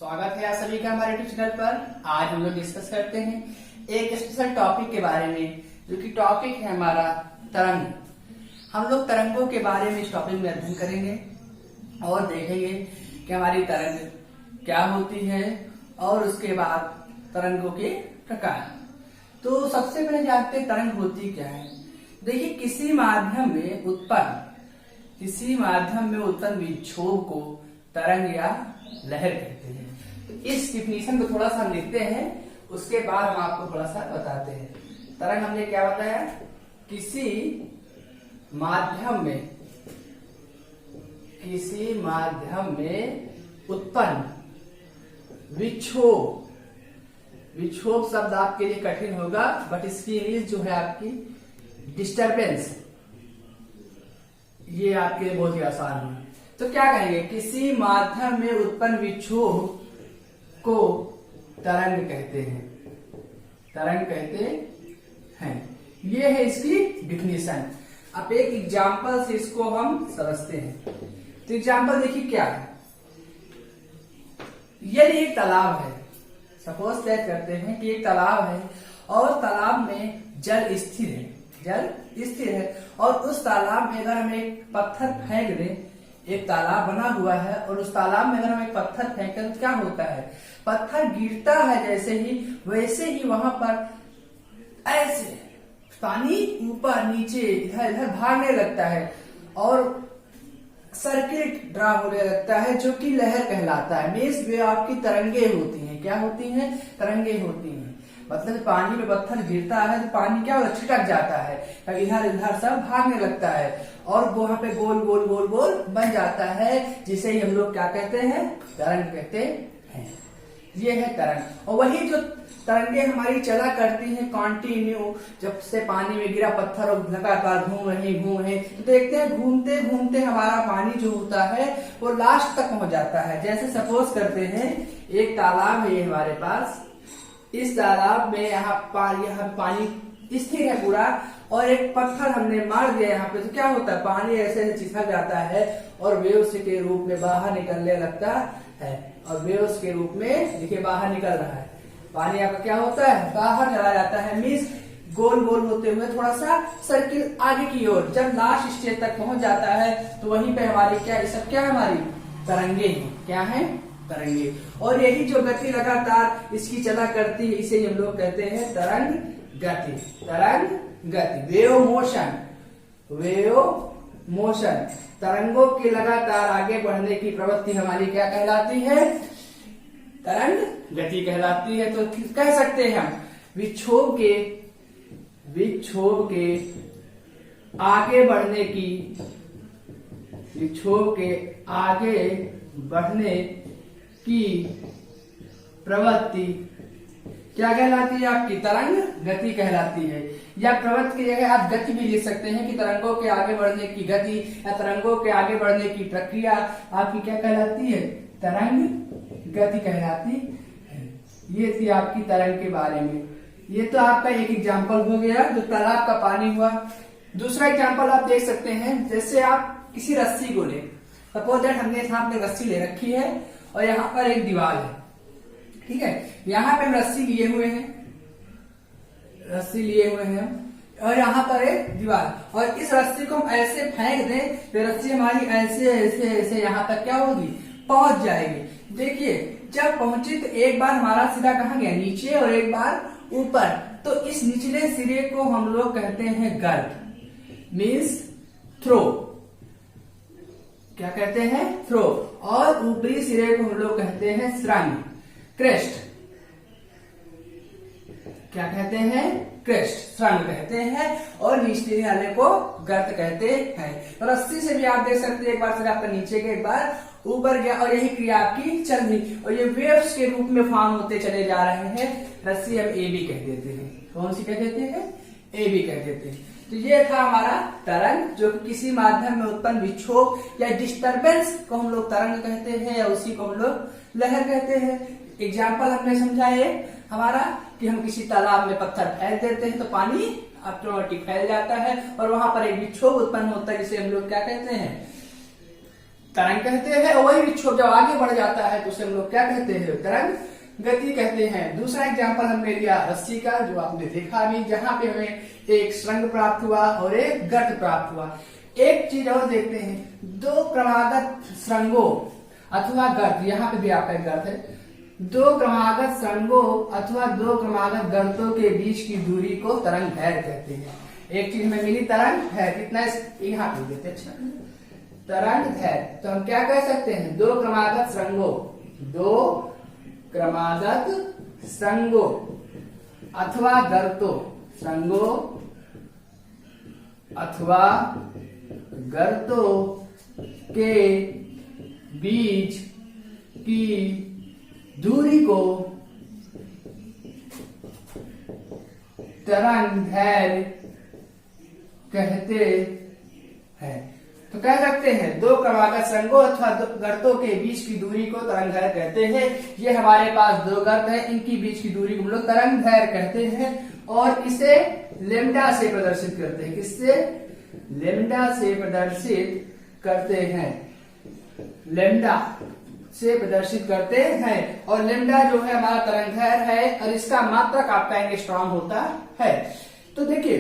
स्वागत है आप सभी का हमारे यूट्यूब चैनल पर। आज हम लोग डिस्कस करते हैं एक स्पेशल टॉपिक के बारे में, जो कि टॉपिक है हमारा तरंग। हम लोग तरंगों के बारे में इस टॉपिक में अध्ययन करेंगे और देखेंगे कि हमारी तरंग क्या होती है और उसके बाद तरंगों के प्रकार। तो सबसे पहले जानते हैं तरंग होती क्या है। देखिए, किसी माध्यम में उत्पन्न विक्षोभ को तरंग या लहर कहते हैं। तो इस डिफिनीशन को थोड़ा सा हम लिखते हैं, उसके बाद हम आपको थोड़ा सा बताते हैं। तरंग हमने क्या बताया, किसी माध्यम में उत्पन्न विक्षोभ शब्द आपके लिए कठिन होगा, बट इसकी इंग्लिश जो है आपकी डिस्टरबेंस, ये आपके लिए बहुत ही आसान है। तो क्या कहेंगे, किसी माध्यम में उत्पन्न विक्षोभ को तरंग कहते हैं। ये है इसकी डिफिनीशन। अब एक एग्जांपल से इसको हम समझते हैं। तो एग्जांपल देखिए क्या है। यदि एक तालाब है, सपोज तय करते हैं कि एक तालाब है और तालाब में जल स्थिर है और उस तालाब में अगर हम एक पत्थर फेंक दें, एक तालाब बना हुआ है और उस तालाब में अगर हम एक पत्थर फेंकें तो क्या होता है, पत्थर गिरता है जैसे ही, वैसे ही वहां पर ऐसे पानी ऊपर नीचे इधर इधर भागने लगता है और सर्किट ड्रा होने लगता है, जो कि लहर कहलाता है। मीन्स वे आपकी तरंगे होती हैं। क्या होती हैं? तरंगे होती हैं। मतलब पानी में पत्थर गिरता है तो पानी क्या होता है, छिटक जाता है, इधर इधर सब भागने लगता है और वहां पे गोल गोल गोल गोल बन जाता है, जिसे ही हम लोग क्या कहते हैं, तरंग कहते हैं। ये है तरंग। और वही जो तरंगे हमारी चला करती हैं कंटिन्यू, जब से पानी में गिरा पत्थर और लगातार घूम रहे तो देखते हैं घूमते घूमते हमारा पानी जो होता है वो लास्ट तक पहुंच जाता है। जैसे सपोज करते हैं एक तालाब है ये हमारे पास, इस तालाब में यहाँ पानी स्थिर है पूरा और एक पत्थर हमने मार दिया यहाँ पे, तो क्या होता है, पानी ऐसे चिपक जाता है और वेव्स के रूप में बाहर निकलने लगता है। और वेव्स के रूप में देखिए बाहर निकल रहा है, पानी आपका क्या होता है, बाहर चला जाता है। मीन्स गोल गोल होते हुए थोड़ा सा सर्किल आगे की ओर, जब लास्ट स्टेज तक पहुंच जाता है तो वहीं पे हमारी क्या, ये सब क्या है, हमारी तरंगे हैं। क्या है? तरंगे। और यही जो गति लगातार इसकी चला करती है, इसे हम लोग कहते हैं तरंग गति, वेव मोशन। तरंगों की लगातार आगे बढ़ने की प्रवृत्ति हमारी क्या कहलाती है, तरंग गति कहलाती है। तो कह सकते हैं हम विक्षोभ के आगे बढ़ने की प्रवृत्ति क्या कहलाती है, आपकी तरंग गति कहलाती है। या प्रवृत्ति की जगह आप गति भी लिख सकते हैं कि तरंगों के आगे बढ़ने की गति या तरंगों के आगे बढ़ने की प्रक्रिया आपकी क्या कहलाती है, तरंग गति कहलाती है। ये थी आपकी तरंग के बारे में। ये तो आपका एक एग्जाम्पल हो गया जो तालाब का पानी हुआ। दूसरा एग्जाम्पल आप देख सकते हैं, जैसे आप किसी रस्सी को ले, सपोज दैट हमने यहाँ पे रस्सी ले रखी है और यहाँ पर एक दीवार है, ठीक है। यहाँ पे हम रस्सी लिए हुए हैं और यहाँ पर एक दीवार, और इस रस्सी को हम ऐसे फेंक दें तो रस्सी हमारी ऐसे ऐसे ऐसे यहाँ तक क्या होगी, पहुंच जाएगी। देखिए, जब पहुंची तो एक बार हमारा सिरा कहाँ गया, नीचे, और एक बार ऊपर। तो इस निचले सिरे को हम लोग कहते हैं गर्त, मीन्स थ्रो। क्या कहते हैं? थ्रो। और ऊपरी सिरे को हम लोग कहते हैं श्रृंग, क्रेस्ट। क्या कहते हैं? क्रेस्ट, श्रृंग कहते हैं। और निचले वाले को गर्त कहते हैं। तो रस्सी से भी आप देख सकते हैं, एक बार सिरा आपका नीचे गया, एक बार ऊपर गया, और यही क्रिया आपकी चल रही, और ये वेव्स के रूप में फॉर्म होते चले जा रहे हैं। रस्सी हम ए बी कह देते हैं। कौन सी कह देते हैं? ए बी कह देते हैं। तो ये था हमारा तरंग, जो कि किसी माध्यम में उत्पन्न विक्षोभ या डिस्टरबेंस को हम लोग तरंग कहते हैं, या उसी को हम लोग लहर कहते हैं। एग्जाम्पल हमने समझा है हमारा कि हम किसी तालाब में पत्थर फेंक देते हैं तो पानी ऑटोमेटिक फैल जाता है और वहां पर एक विक्षोभ उत्पन्न होता है, जिसे हम लोग क्या कहते हैं, तरंग कहते हैं, और वही विक्षोभ जब आगे बढ़ जाता है तो उसे हम लोग क्या कहते हैं, तरंग गति कहते हैं। दूसरा एग्जाम्पल हमने लिया रस्सी का, जो आपने देखा भी, जहां पे हमें एक सुरंग प्राप्त हुआ और एक गर्त प्राप्त हुआ। एक चीज और देखते हैं, दो क्रमागत सुरंगों अथवा गर्त, यहाँ पे भी आपका एक गर्त है, दो क्रमागत सुरंगों अथवा दो क्रमागत गर्तों के बीच की दूरी को तरंग दैर्घ्य कहते हैं। एक चीज में मिली तरंग है, कितना यहाँ पे देते, अच्छा तरंग दैर्घ्य, तो हम क्या कह सकते हैं, दो क्रमागत सुरंगों, दो क्रमागत सुरंगों अथवा गर्तों, सुरंगों अथवा गर्तों के बीच की दूरी को तरंग दैर्घ्य कहते हैं। तो कह सकते हैं दो क्रमागत सुरंगों अथवा गर्तों के बीच की दूरी को तरंग दैर्घ्य कहते हैं। ये हमारे पास दो गर्त है, इनकी बीच की दूरी को हम लोग तरंग दैर्घ्य कहते हैं, और इसे लेमडा से प्रदर्शित करते हैं। किससे? लेमडा से प्रदर्शित करते हैं, लेमडा से प्रदर्शित करते हैं। और लेमडा जो है हमारा तरंग दैर्घ्य है, और इसका मात्रक आपका एंगस्ट्रॉम होता है। तो देखिए,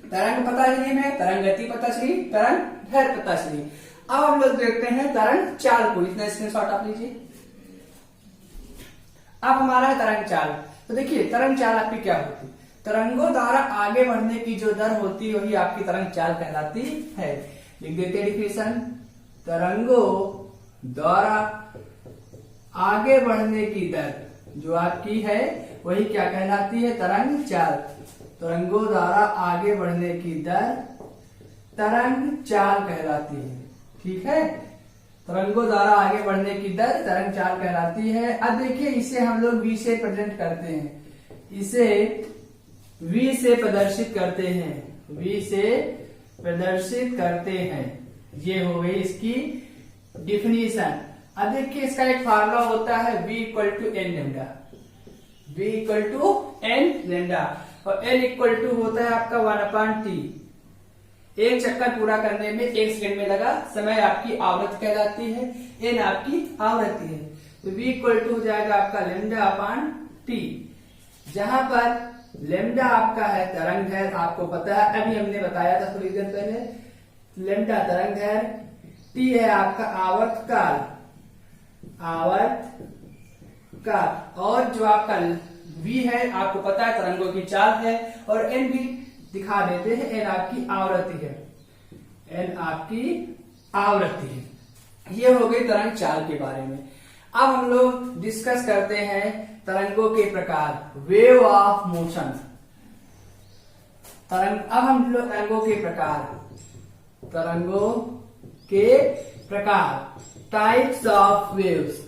तरंग पता चली हमें, तरंग गति पता चली, तरंग दैर्घ्य पता चली। अब हम लोग देखते हैं तरंग चाल को, इतना स्क्रीनशॉट आप लीजिए। अब हमारा तरंग चाल, तो देखिए तरंग चाल आपकी क्या होती है, तरंगों द्वारा आगे बढ़ने की जो दर होती है वही आपकी तरंग चाल कहलाती है। लिख देते हैं डिफिनेशन, तरंगों द्वारा आगे बढ़ने की दर जो आपकी है वही क्या कहलाती है, तरंग चाल। तरंगों द्वारा आगे बढ़ने की दर तरंग चाल कहलाती है। ठीक है, तरंगों द्वारा आगे बढ़ने की दर तरंग चाल कहलाती है। अब देखिए, इसे हम लोग v से प्रेजेंट करते हैं, इसे v से प्रदर्शित करते हैं, v से प्रदर्शित करते हैं। ये हो गई इसकी डिफिनीशन। अब देखिए, इसका एक फार्मूला होता है v equal to n lambda, v equal to n lambda, और n इक्वल टू होता है आपका 1/t। एक चक्कर पूरा करने में 1 सेकंड में लगा समय आपकी आवृत्ति कहलाती है, n आपकी आवृत्ति है। तो v इक्वल टू हो जाएगा आपका लेमडा अपॉन t, जहां पर लेमडा आपका है तरंग दैर्घ्य, आपको पता है, अभी हमने बताया था थोड़ी देर पहले, लेमडा तरंग दैर्घ्य, t है आपका आवर्त काल, आवर्त काल, और जो आपका v है आपको पता है तरंगों की चाल है, और n भी दिखा देते हैं, n आपकी आवृत्ति है, n आपकी आवृत्ति है। ये हो गई तरंग चाल के बारे में। अब हम लोग डिस्कस करते हैं तरंगों के प्रकार, वेव ऑफ मोशन। अब हम लोग तरंगों के प्रकार, तरंगों के प्रकार, types of waves,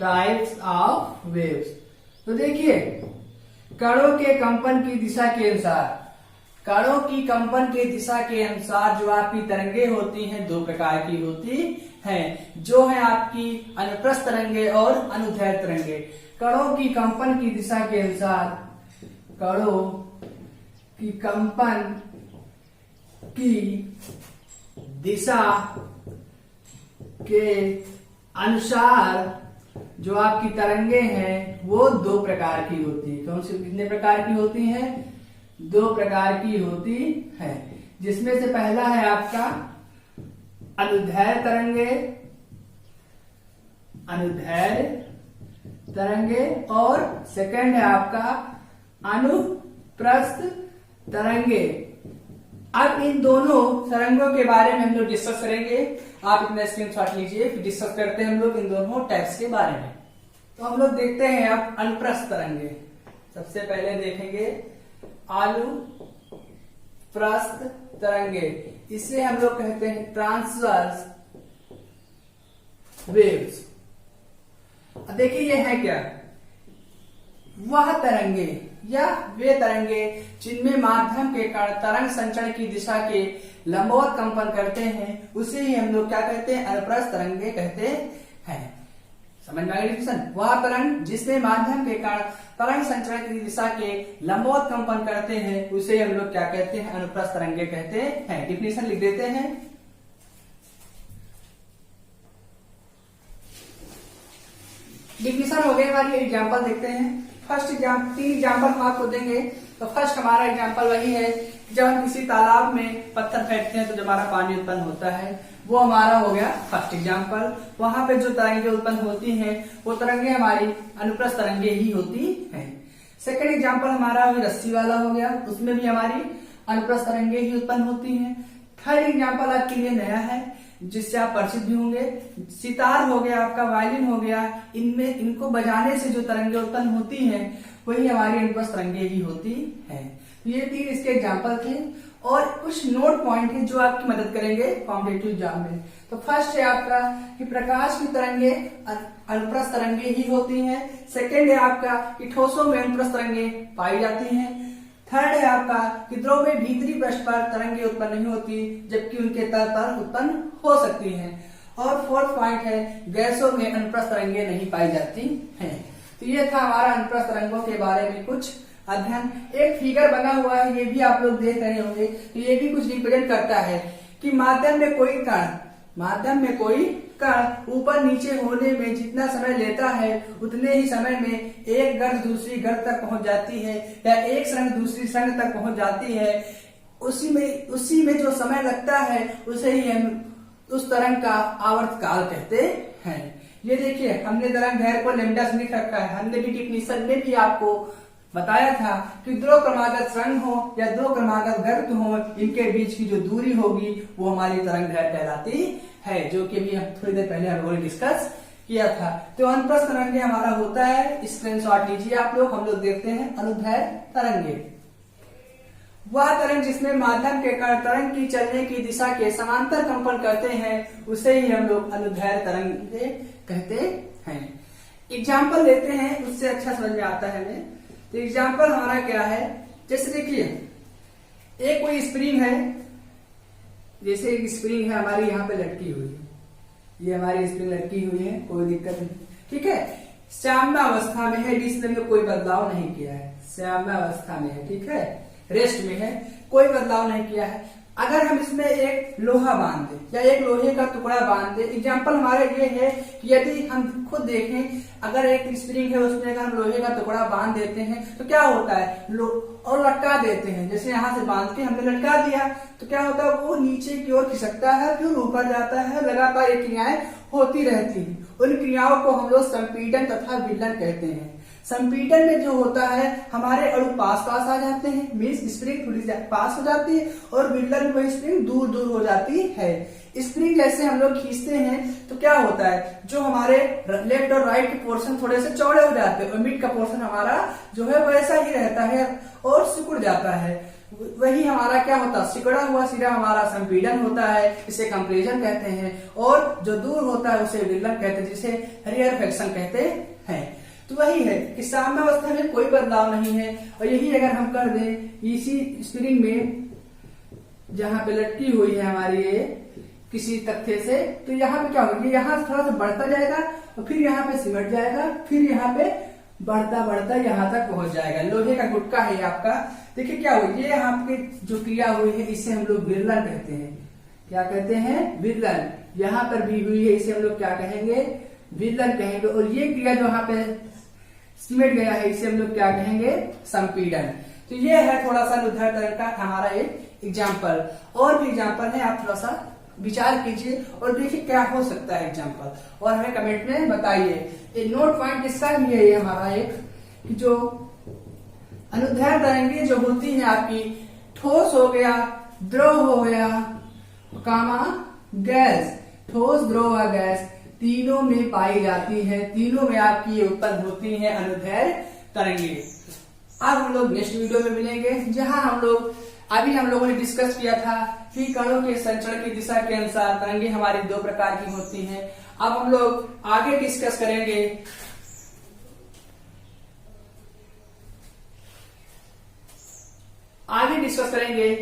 types of waves. तो देखिए, कणों के कंपन की दिशा के अनुसार, कणों की कंपन के दिशा के अनुसार जो आपकी तरंगे होती हैं दो प्रकार की होती हैं, जो है आपकी अनुप्रस्थ तरंगे और अनुदैर्घ्य तरंगे। कणों की कंपन की दिशा के अनुसार, कणों की कंपन की दिशा के अनुसार जो आपकी तरंगे हैं वो दो प्रकार की होती है। कौन सी, कितने प्रकार की होती हैं? दो प्रकार की होती है, जिसमें से पहला है आपका अनुदैर्घ्य तरंगे, अनुदैर्घ्य तरंगे, और सेकंड है आपका अनुप्रस्थ तरंगे। अब इन दोनों तरंगों के बारे में हम लोग डिस्कस करेंगे। आप इतना स्क्रीनशॉट लीजिए, फिर डिस्कस करते हैं हम लोग इन दोनों टाइप्स के बारे में। तो हम लोग देखते हैं अब अनुप्रस्थ तरंगे। सबसे पहले देखेंगे अनुप्रस्थ तरंगे, इसे हम लोग कहते हैं ट्रांसवर्स वेव्स। देखिए ये है क्या, वह तरंगे या वे तरंगे जिनमें माध्यम के कारण तरंग संचरण की दिशा के लंबवत कंपन करते हैं, उसे ही हम लोग क्या कहते हैं, अनुप्रस्थ तरंगे कहते हैं। समझ में आ गई? वह तरंग जिसमें माध्यम के कारण तरंग संचरण की दिशा के लंबवत कंपन करते हैं, उसे हम लोग क्या कहते हैं, अनुप्रस्थ तरंगे कहते हैं। डिफिनेशन लिख देते हैं, डिफिनेशन हो गई हमारी। एग्जाम्पल देखते हैं। फर्स्ट तीन एग्जाम्पल हम आपको देंगे। तो फर्स्ट हमारा एग्जाम्पल वही है, जब हम किसी तालाब में पत्थर फेंकते हैं तो जब हमारा पानी उत्पन्न होता है, वो हमारा हो गया फर्स्ट एग्जाम्पल। वहां पे जो तरंगे उत्पन्न होती हैं वो तरंगे हमारी अनुप्रस्थ तरंगे ही होती हैं। सेकंड एग्जाम्पल हमारा रस्सी वाला हो गया, उसमें भी हमारी अनुप्रस्थ तरंगे ही उत्पन्न होती हैं। थर्ड एग्जाम्पल आपके लिए नया है, जिससे आप परिचित भी होंगे। सितार हो गया आपका, वायलिन हो गया, इनमें इनको बजाने से जो तरंगे उत्पन्न होती हैं वही हमारी अनुप्रस्थ तरंगे ही होती हैं। तो ये तीन इसके एग्जाम्पल थे और कुछ नोट पॉइंट है जो आपकी मदद करेंगे कॉम्पिटिटिव एग्जाम में। तो फर्स्ट है आपका कि प्रकाश की तरंगे अनुप्रस्थ तरंगे ही होती हैं। सेकंड है आपका कि ठोसों में अनुप्रस्थ तरंगे पाई जाती हैं। थर्ड है आपका कि द्रव में भीतरी पृष्ठ पर तरंगे उत्पन्न नहीं होती, जबकि उनके तल पर उत्पन्न हो सकती हैं। और फोर्थ पॉइंट है गैसों में अनुप्रस्थ तरंगे नहीं पाई जाती हैं। तो ये था हमारा अनुप्रस्थ तरंगों के बारे में कुछ अध्ययन। एक फिगर बना हुआ है, ये भी आप लोग देख रहे होंगे। तो ये भी कुछ रिप्रेजेंट करता है कि माध्यम में कोई कण ऊपर नीचे होने में जितना समय लेता है उतने ही समय में एक गर्द दूसरी गर्द तक पहुंच जाती है, या एक संग दूसरी संग तक पहुंच जाती है। उसी में जो समय लगता है उसे ही हम उस तरंग का आवर्त काल कहते हैं। ये देखिए, हमने तरंग दैर्घ्य को लैम्डा से लिख रखा है। हमने भी डिफिनेशन में भी आपको बताया था कि दो क्रमागत संघ हो या दो क्रमागत गर्त हो, इनके बीच की जो दूरी होगी वो हमारी तरंग दैर्घ्य कहलाती है, जो कि भी हम थोड़ी देर पहले हम लोगों ने डिस्कस किया था। तो अनुप्रस्थ तरंगे हमारा होता है, स्क्रीनशॉट लीजिए आप लोग। हम लोग देखते हैं अनुदैर्घ्य तरंगे, वह तरंग जिसमें माध्यम के कण तरंग की चलने की दिशा के समांतर कंपन करते हैं उसे ही हम लोग अनुदैर्घ्य तरंगे कहते हैं। एग्जाम्पल लेते हैं, उससे अच्छा समझ में आता है हमें। तो एग्जाम्पल हमारा क्या है, जैसे देखिए एक कोई स्प्रिंग है, जैसे एक स्प्रिंग है हमारी यहाँ पे लटकी हुई है, ये हमारी स्प्रिंग लटकी हुई है, कोई दिक्कत नहीं, ठीक है। साम्यावस्था में है, जिसने कोई बदलाव नहीं किया है, साम्यावस्था में है, ठीक है, रेस्ट में है, कोई बदलाव नहीं किया है। अगर हम इसमें एक लोहा बांध दें या एक लोहे का टुकड़ा बांध दें, एग्जाम्पल हमारा ये है कि यदि हम खुद देखें, अगर एक स्प्रिंग है उसमें अगर हम लोहे का टुकड़ा बांध देते हैं तो क्या होता है, और लटका देते हैं, जैसे यहाँ से बांध के हमने लटका दिया तो क्या होता है, वो नीचे की ओर खिसकता है, फिर ऊपर जाता है, लगातार ये क्रियाएं होती रहती हैं। उन क्रियाओं को हम लोग संपीड़न तथा विलयन कहते हैं। संपीड़न में जो होता है हमारे अणु पास आ जाते हैं, मीन्स स्प्रिंग थोड़ी पास हो जाती है, और विलयन में स्प्रिंग दूर दूर हो जाती है। स्प्रिंग जैसे हम लोग खींचते हैं तो क्या होता है, जो हमारे लेफ्ट और राइट के पोर्शन थोड़े से चौड़े हो जाते हैं और मिड का पोर्शन हमारा जो है वैसा ही रहता है और सिकुड़ जाता है। वही हमारा क्या होता है, सिकुड़ा हुआ सिरा हमारा संपीड़न होता है, इसे कंप्रेशन कहते हैं। और जो दूर होता है उसे विलयन कहते हैं, जिसे रेयरफैक्शन कहते हैं। तो वही है कि साम्यावस्था में कोई बदलाव नहीं है। और यही अगर हम कर दें इसी स्प्रिंग में, जहां पे लटकी हुई है हमारी ये किसी तख्ते से, तो यहाँ पे क्या होगा, यहाँ थोड़ा सा बढ़ता जाएगा और फिर यहाँ पे सिमट जाएगा, फिर यहाँ पे बढ़ता बढ़ता यहाँ तक पहुंच जाएगा। लोहे का गुटका है आपका, देखिए क्या हुआ, ये आपकी जो क्रिया हुई है इसे हम लोग विलयन कहते हैं। क्या कहते हैं, विलयन। यहाँ पर भी हुई है, इसे हम लोग क्या कहेंगे, विलयन कहेंगे। और ये क्रिया जो यहाँ पे सिमट गया है इसे हम लोग क्या कहेंगे, संपीड़न। तो ये है थोड़ा सा अनुदैर्घ्य तरंग का हमारा एक एग्जाम्पल। और भी एग्जाम्पल है, आप थोड़ा सा विचार कीजिए और देखिए क्या हो सकता है एग्जाम्पल, और हमें कमेंट में बताइए। एक नोट पॉइंट इसका भी है ये हमारा एक, कि जो अनुदैर्घ्य तरंगे जो होती हैं आपकी, ठोस हो गया, द्रव हो गया, गैस, ठोस, द्रव और गैस तीनों में पाई जाती है, तीनों में आपकी ये उत्पन्न होती है अनुदैर्घ्य तरंगे। अब हम लोग नेक्स्ट वीडियो में मिलेंगे, जहां हम लोग अभी हम लोगों ने डिस्कस किया था कि कणों के संचरण की दिशा के अनुसार तरंगे हमारी दो प्रकार की होती हैं। अब हम लोग आगे डिस्कस करेंगे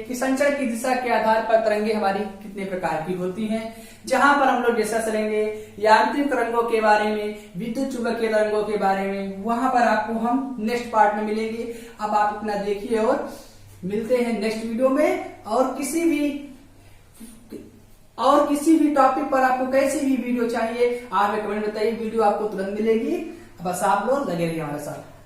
कि संचरण की दिशा के आधार पर तरंगे हमारी कितने प्रकार की होती हैं। जहां पर हम लोग डिस्कस करेंगे यांत्रिक तरंगों के बारे में, विद्युत चुंबकीय तरंगों के बारे में, वहां पर आपको हम नेक्स्ट पार्ट में मिलेंगे। अब आप अपना देखिए और मिलते हैं नेक्स्ट वीडियो में। और किसी भी टॉपिक पर आपको कैसी भी वीडियो चाहिए आप कमेंट बताइए, वीडियो आपको तुरंत मिलेगी। बस आप लोग लगे रहिए हमारे साथ।